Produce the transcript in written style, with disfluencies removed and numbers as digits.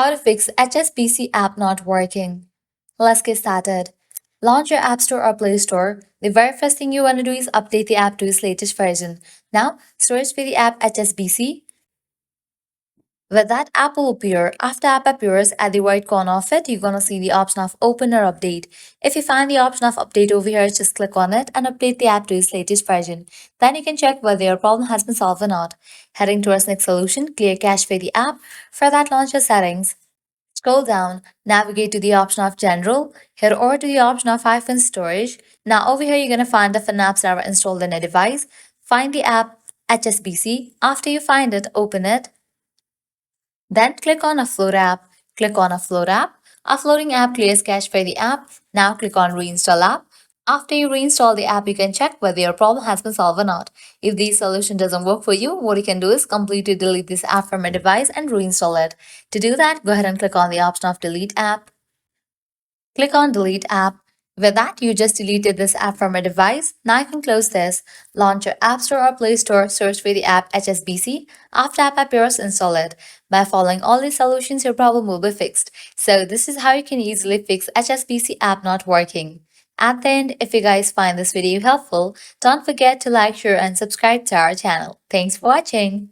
How to fix HSBC app not working. Let's get started. Launch your App Store or Play Store. The very first thing you want to do is update the app to its latest version. Now, search for the app HSBC. With that, app will appear. After app appears, at the right corner of it, you're going to see the option of Open or Update. If you find the option of Update over here, just click on it and update the app to its latest version. Then you can check whether your problem has been solved or not. Heading towards next solution, clear cache for the app. For that, launch your settings. Scroll down, navigate to the option of General, head over to the option of iPhone Storage. Now over here you're going to find different apps that are installed in a device. Find the app HSBC. After you find it, open it. Then click on Offload app. Click on Offload app. Offloading app clears cache for the app. Now click on Reinstall app. After you reinstall the app, you can check whether your problem has been solved or not. If the solution doesn't work for you, what you can do is completely delete this app from your device and reinstall it. To do that, go ahead and click on the option of Delete app. Click on Delete app. With that, you just deleted this app from your device. Now you can close this. Launch your App Store or Play Store, search for the app HSBC. After app appears, install it. By following all these solutions, your problem will be fixed. So this is how you can easily fix HSBC app not working. At the end, if you guys find this video helpful, don't forget to like, share, and subscribe to our channel. Thanks for watching.